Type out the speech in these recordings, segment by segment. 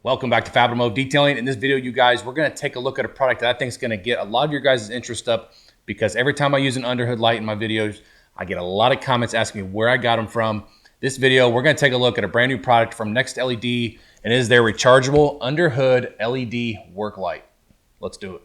Welcome back to Fab Automotive Detailing. In this video, you guys, we're going to take a look at a product that I think is going to get a lot of your guys' interest up, because every time I use an underhood light in my videos, I get a lot of comments asking me where I got them from. This video, we're going to take a look at a brand new product from Next LED, and it is their rechargeable underhood LED work light. Let's do it.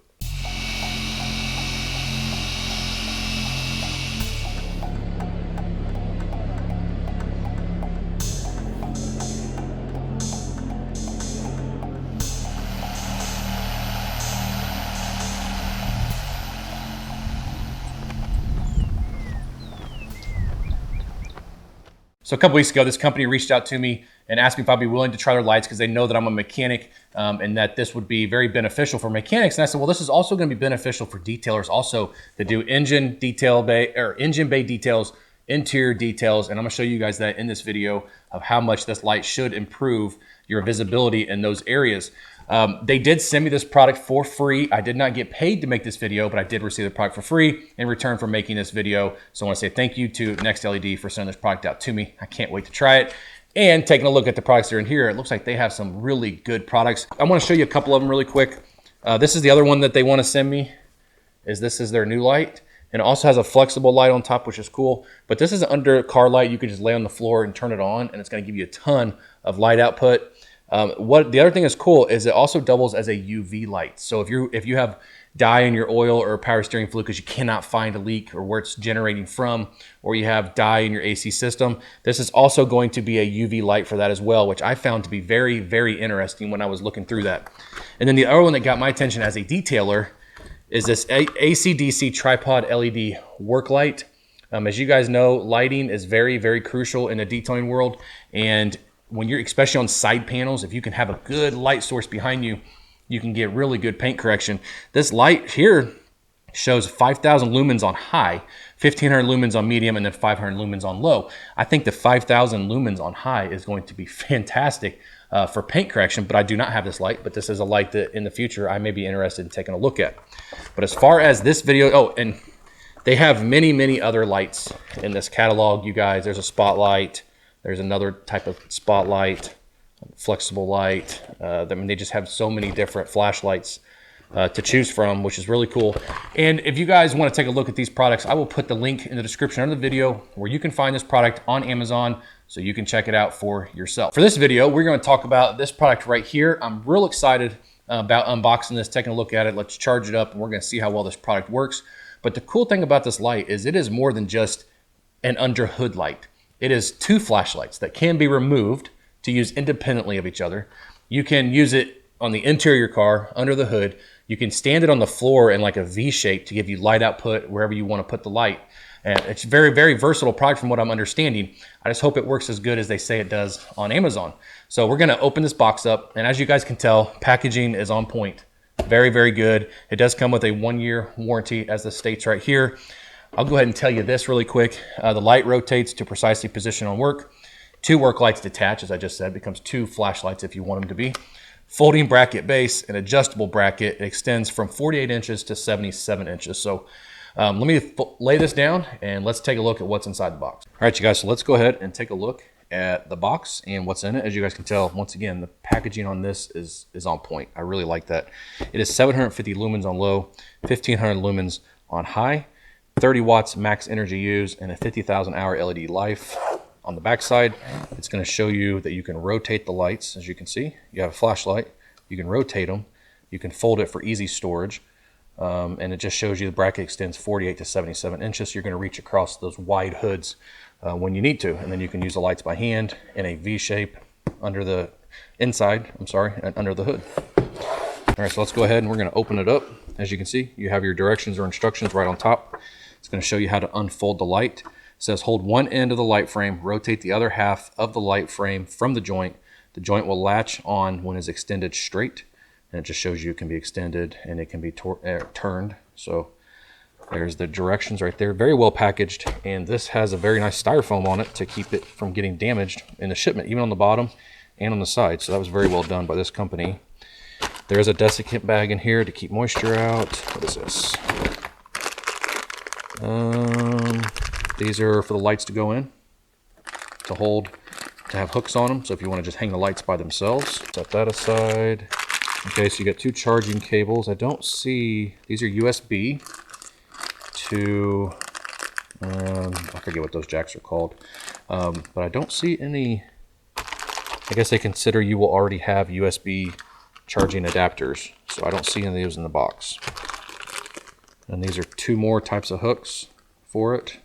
So a couple weeks ago, this company reached out to me and asked me if I'd be willing to try their lights because they know that I'm a mechanic and that this would be very beneficial for mechanics. And I said, well, this is also going to be beneficial for detailers also to do engine bay details, interior details. And I'm going to show you guys that in this video of how much this light should improve your visibility in those areas. They did send me this product for free. I did not get paid to make this video, but I did receive the product for free in return for making this video. So I want to say thank you to Next LED for sending this product out to me. I can't wait to try it. And taking a look at the products that are in here, it looks like they have some really good products. I want to show you a couple of them really quick. This is the other one that they want to send me. This is their new light. And it also has a flexible light on top, which is cool. But this is an under car light. You can just lay on the floor and turn it on, and it's going to give you a ton of light output. What the other thing is cool is it also doubles as a UV light. So if you have dye in your oil or power steering fluid because you cannot find a leak or where it's generating from, or you have dye in your AC system, this is also going to be a UV light for that as well, which I found to be very, very interesting when I was looking through that. And then the other one that got my attention as a detailer is this AC/DC tripod LED work light. As you guys know, lighting is very, very crucial in the detailing world. And when you're, especially on side panels, if you can have a good light source behind you, you can get really good paint correction. This light here shows 5,000 lumens on high, 1,500 lumens on medium, and then 500 lumens on low. I think the 5,000 lumens on high is going to be fantastic for paint correction, but I do not have this light, but this is a light that in the future I may be interested in taking a look at. But as far as this video, oh, and they have many, many other lights in this catalog, you guys. There's a spotlight. There's another type of spotlight, flexible light. I mean, they just have so many different flashlights to choose from, which is really cool. And if you guys want to take a look at these products, I will put the link in the description under the video where you can find this product on Amazon so you can check it out for yourself. For this video, we're going to talk about this product right here. I'm real excited about unboxing this, taking a look at it. Let's charge it up and we're going to see how well this product works. But the cool thing about this light is it is more than just an underhood light. It is two flashlights that can be removed to use independently of each other. You can use it on the interior car, under the hood. You can stand it on the floor in like a V shape to give you light output wherever you want to put the light. And it's very, very versatile product from what I'm understanding. I just hope it works as good as they say it does on Amazon. So we're gonna open this box up, and as you guys can tell, packaging is on point. Very, very good. It does come with a 1-year warranty, as the states right here. I'll go ahead and tell you this really quick. The light rotates to precisely position on work. 2 work lights detach, as I just said, becomes 2 flashlights if you want them to be. Folding bracket base, an adjustable bracket. It extends from 48 inches to 77 inches. So let me lay this down and let's take a look at what's inside the box. All right, you guys, so let's go ahead and take a look at the box and what's in it. As you guys can tell, once again, the packaging on this is on point. I really like that. It is 750 lumens on low, 1,500 lumens on high. 30 watts max energy used, and a 50,000 hour LED life. On the back side, it's going to show you that you can rotate the lights. As you can see, you have a flashlight. You can rotate them. You can fold it for easy storage. And it just shows you the bracket extends 48 to 77 inches. You're going to reach across those wide hoods when you need to. And then you can use the lights by hand in a V shape under the inside, under the hood. All right, so let's go ahead and we're going to open it up. As you can see, you have your directions or instructions right on top. It's going to show you how to unfold the light. It says hold one end of the light frame, rotate the other half of the light frame from the joint. The joint will latch on when it's extended straight. And it just shows you it can be extended and it can be turned. So there's the directions right there. Very well packaged. And this has a very nice styrofoam on it to keep it from getting damaged in the shipment, even on the bottom and on the side. So that was very well done by this company. There's a desiccant bag in here to keep moisture out. What is this? These are for the lights to go in, to hold to have hooks on them. So if you want to just hang the lights by themselves, set that aside. Okay, so you got 2 charging cables. I don't see, these are USB to, I forget what those jacks are called, but I don't see any. I guess they consider you will already have USB charging adapters, so I don't see any of those in the box. And these are 2 more types of hooks for it.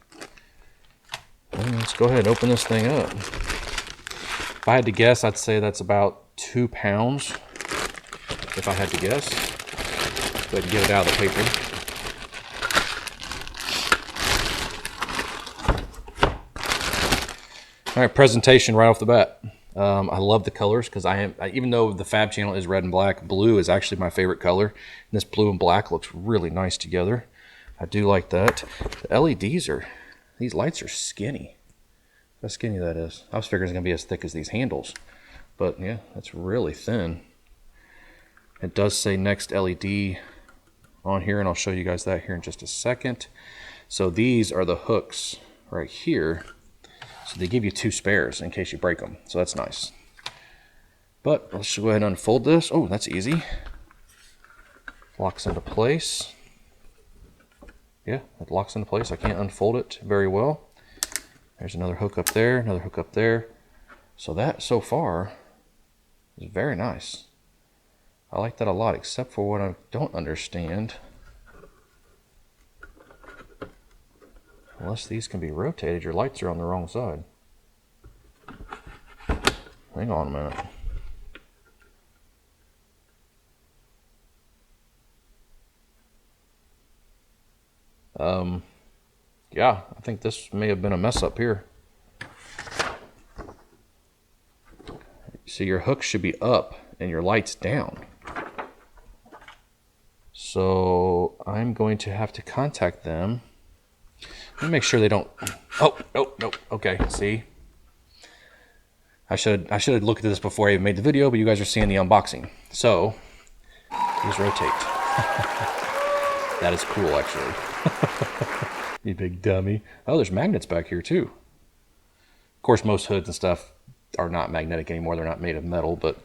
And let's go ahead and open this thing up. If I had to guess, I'd say that's about 2 pounds, if I had to guess. Go ahead and get it out of the paper. All right, presentation right off the bat. I love the colors because even though the fab channel is red and black, blue is actually my favorite color. And this blue and black looks really nice together. I do like that. The LEDs these lights are skinny. How skinny that is. I was figuring it's gonna be as thick as these handles, but yeah, that's really thin. It does say next LED on here, and I'll show you guys that here in just a second. So these are the hooks right here. So they give you 2 spares in case you break them. So that's nice. But let's go ahead and unfold this. Oh, that's easy. Locks into place. Yeah, it locks into place. I can't unfold it very well. There's another hook up there, another hook up there. So that so far is very nice. I like that a lot, except for what I don't understand. Unless these can be rotated, your lights are on the wrong side. Hang on a minute. Yeah, I think this may have been a mess up here. So your hook should be up and your lights down. So I'm going to have to contact them. Let me make sure they don't. Oh, no. Okay, see. I should have looked at this before I even made the video, but you guys are seeing the unboxing. So these rotate. That is cool, actually. You big dummy. Oh, there's magnets back here too. Of course, most hoods and stuff are not magnetic anymore. They're not made of metal, but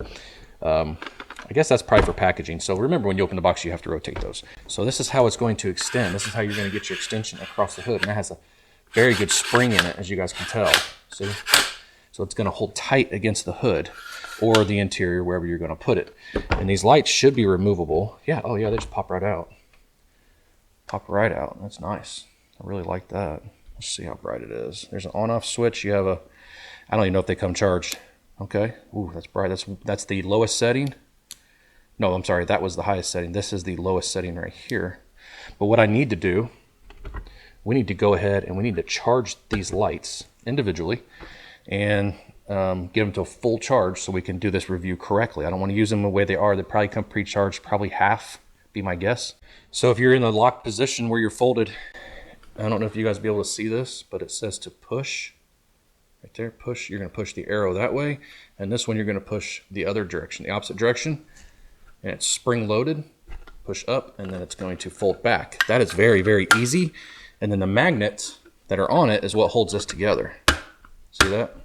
I guess that's probably for packaging. So remember, when you open the box, you have to rotate those. So this is how it's going to extend. This is how you're going to get your extension across the hood. And it has a very good spring in it, as you guys can tell. See? So it's going to hold tight against the hood or the interior, wherever you're going to put it. And these lights should be removable. Yeah, oh yeah, they just pop right out. Pop right out. That's nice. I really like that. Let's see how bright it is. There's an on-off switch. You have a, I don't even know if they come charged. Okay. Ooh, that's bright. That's the lowest setting. No, I'm sorry. That was the highest setting. This is the lowest setting right here. But what I need to do, we need to go ahead and we need to charge these lights individually and get them to a full charge so we can do this review correctly. I don't want to use them the way they are. They probably come pre-charged, probably half, be my guess. So if you're in the locked position where you're folded, I don't know if you guys will be able to see this, but it says to push. Right there, push. You're going to push the arrow that way. And this one, you're going to push the other direction, the opposite direction. And it's spring loaded. Push up, and then it's going to fold back. That is very, very easy. And then the magnets that are on it is what holds this together. See that?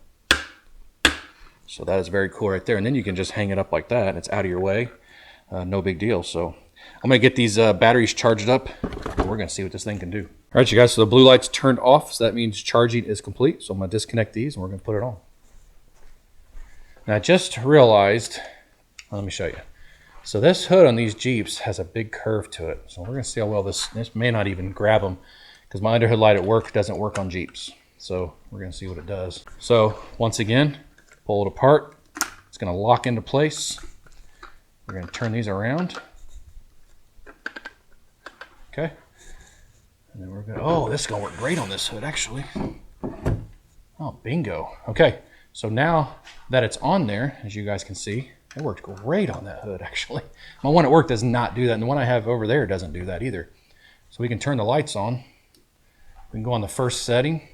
So that is very cool right there. And then you can just hang it up like that. It's out of your way. No big deal. So I'm going to get these batteries charged up, and we're going to see what this thing can do. All right, you guys, so the blue light's turned off, so that means charging is complete. So I'm going to disconnect these, and we're going to put it on. Now, I just realized, let me show you. So this hood on these Jeeps has a big curve to it. So we're going to see how well this may not even grab them, because my underhood light at work doesn't work on Jeeps. So we're going to see what it does. So once again, pull it apart. It's going to lock into place. We're going to turn these around. Okay. And then we're going to, oh, this is going to work great on this hood, actually. Oh, bingo. Okay. So now that it's on there, as you guys can see, it worked great on that hood, actually. My one at work does not do that, and the one I have over there doesn't do that either. So we can turn the lights on. We can go on the first setting.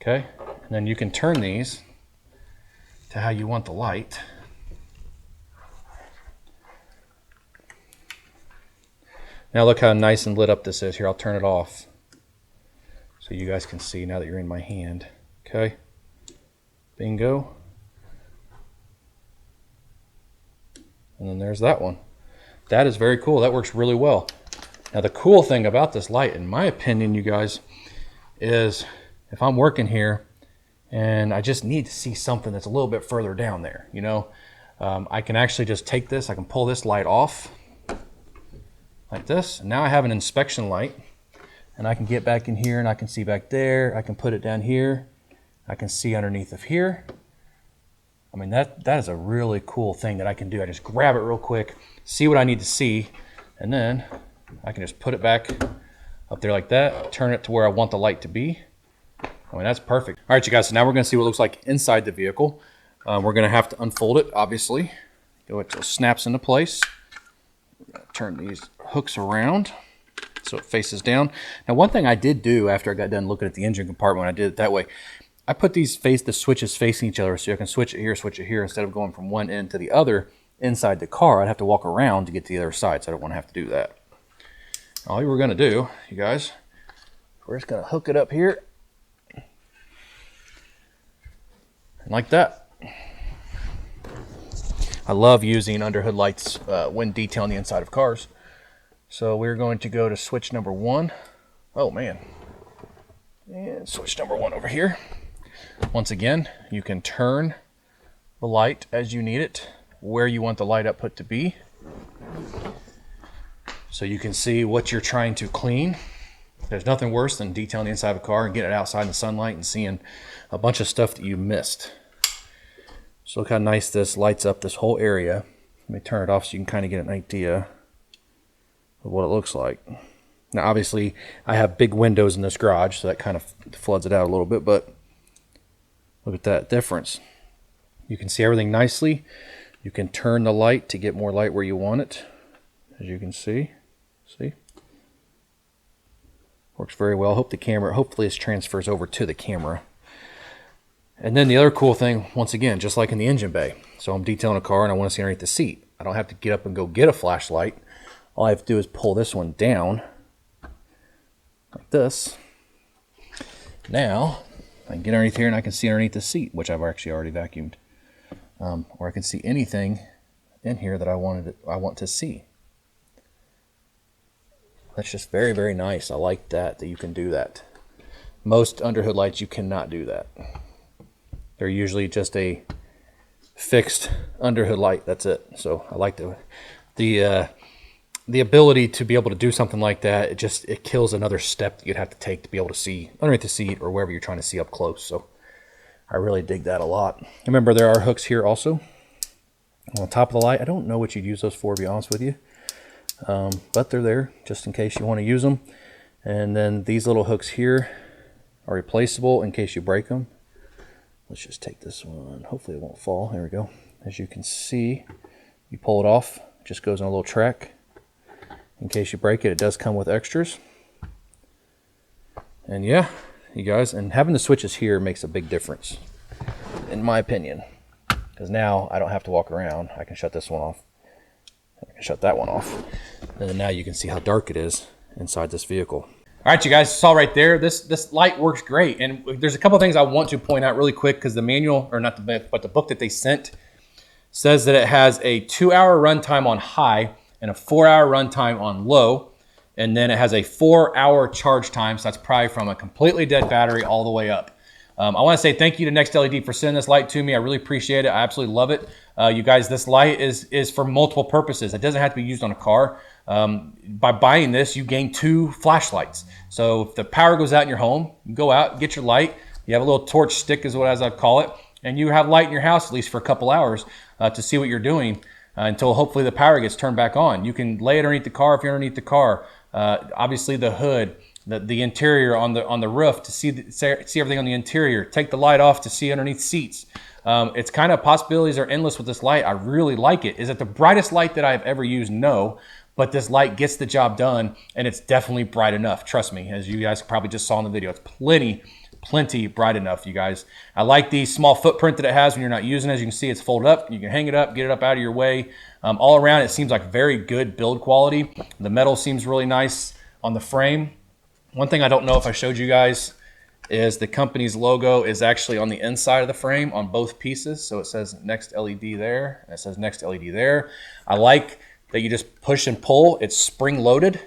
Okay. And then you can turn these to how you want the light. Now look how nice and lit up this is here. I'll turn it off so you guys can see now that you're in my hand. Okay, bingo. And then there's that one. That is very cool. That works really well. Now the cool thing about this light, in my opinion, you guys, is if I'm working here and I just need to see something that's a little bit further down there, you know, I can actually just take this, I can pull this light off like this. And now I have an inspection light, and I can get back in here and I can see back there. I can put it down here. I can see underneath of here. I mean, that is a really cool thing that I can do. I just grab it real quick, see what I need to see, and then I can just put it back up there like that, turn it to where I want the light to be. I mean, that's perfect. All right, you guys, so now we're gonna see what it looks like inside the vehicle. We're gonna have to unfold it, obviously. Go until it snaps into place. We're gonna turn these hooks around so it faces down. Now, one thing I did do after I got done looking at the engine compartment, I did it that way. I put the switches facing each other so I can switch it here, instead of going from one end to the other inside the car. I'd have to walk around to get to the other side, so I don't want to have to do that. All we're gonna do, you guys, we're just gonna hook it up here. And like that. I love using underhood lights when detailing the inside of cars. So we're going to go to switch number 1. Oh man. And switch number 1 over here. Once again, you can turn the light as you need it, where you want the light output to be. So you can see what you're trying to clean. There's nothing worse than detailing the inside of a car and getting it outside in the sunlight and seeing a bunch of stuff that you missed. So look how nice this lights up this whole area. Let me turn it off so you can kind of get an idea of what it looks like. Now obviously I have big windows in this garage, so that kind of floods it out a little bit, but look at that difference. You can see everything nicely. You can turn the light to get more light where you want it, as you can see. See? Works very well. Hopefully this transfers over to the camera. And then the other cool thing, once again, just like in the engine bay. So I'm detailing a car and I want to see underneath the seat. I don't have to get up and go get a flashlight. All I have to do is pull this one down like this. Now I can get underneath here and I can see underneath the seat, which I've actually already vacuumed. Or I can see anything in here that I want to see. That's just very, very nice. I like that you can do that. Most underhood lights, you cannot do that. They're usually just a fixed underhood light. That's it. So I like the ability to be able to do something like that. It kills another step that you'd have to take to be able to see underneath the seat or wherever you're trying to see up close. So I really dig that a lot. Remember, there are hooks here also on top of the light. I don't know what you'd use those for, to be honest with you. But they're there just in case you want to use them. And then these little hooks here are replaceable in case you break them. Let's just take this one. Hopefully it won't fall. There we go. As you can see, you pull it off. It just goes on a little track. In case you break it, it does come with extras. And yeah, you guys, and having the switches here makes a big difference, in my opinion. Because now I don't have to walk around. I can shut this one off. I can shut that one off. And then now you can see how dark it is inside this vehicle. All right, you guys saw right there, this light works great. And there's a couple of things I want to point out really quick, because the manual, or not the book, but the book that they sent says that it has a 2-hour runtime on high and a 4-hour runtime on low. And then it has a 4-hour charge time. So that's probably from a completely dead battery all the way up. I want to say thank you to Next LED for sending this light to me. I really appreciate it. I absolutely love it. You guys, this light is for multiple purposes. It doesn't have to be used on a car. By buying this, you gain 2 flashlights. So if the power goes out in your home, you go out, get your light. You have a little torch stick, as I call it, and you have light in your house at least for a couple hours to see what you're doing until hopefully the power gets turned back on. You can lay it underneath the car if you're underneath the car. Obviously the hood, the interior on the roof to see everything on the interior. Take the light off to see underneath seats. It's kind of, possibilities are endless with this light. I really like it. Is it the brightest light that I've ever used? No. But this light gets the job done, and it's definitely bright enough. Trust me, as you guys probably just saw in the video, it's plenty bright enough, you guys. I like the small footprint that it has when you're not using it. As you can see, it's folded up. You can hang it up, get it up out of your way. All around, it seems like very good build quality. The metal seems really nice on the frame. One thing I don't know if I showed you guys is the company's logo is actually on the inside of the frame on both pieces. So it says Next LED there, and it says Next LED there. I like that you just push and pull. It's spring loaded,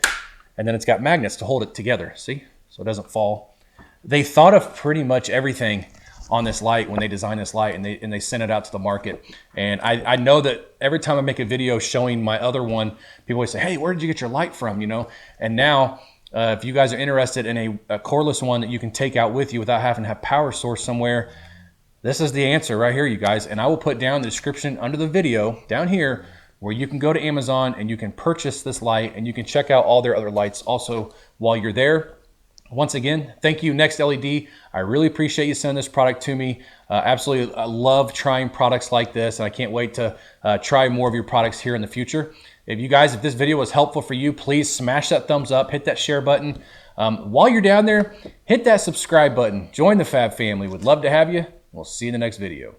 and then it's got magnets to hold it together. See? So it doesn't fall. They thought of pretty much everything on this light when they designed this light, and they sent it out to the market. And I know that every time I make a video showing my other one, people always say, hey, where did you get your light from? You know, and now if you guys are interested in a cordless one that you can take out with you without having to have power source somewhere, this is the answer right here, you guys. And I will put down the description under the video down here where you can go to Amazon and you can purchase this light, and you can check out all their other lights also while you're there. Once again, thank you, Next LED. I really appreciate you sending this product to me. Absolutely, I love trying products like this, and I can't wait to try more of your products here in the future. If this video was helpful for you, please smash that thumbs up, hit that share button. While you're down there, hit that subscribe button. Join the Fab family. Would love to have you. We'll see you in the next video.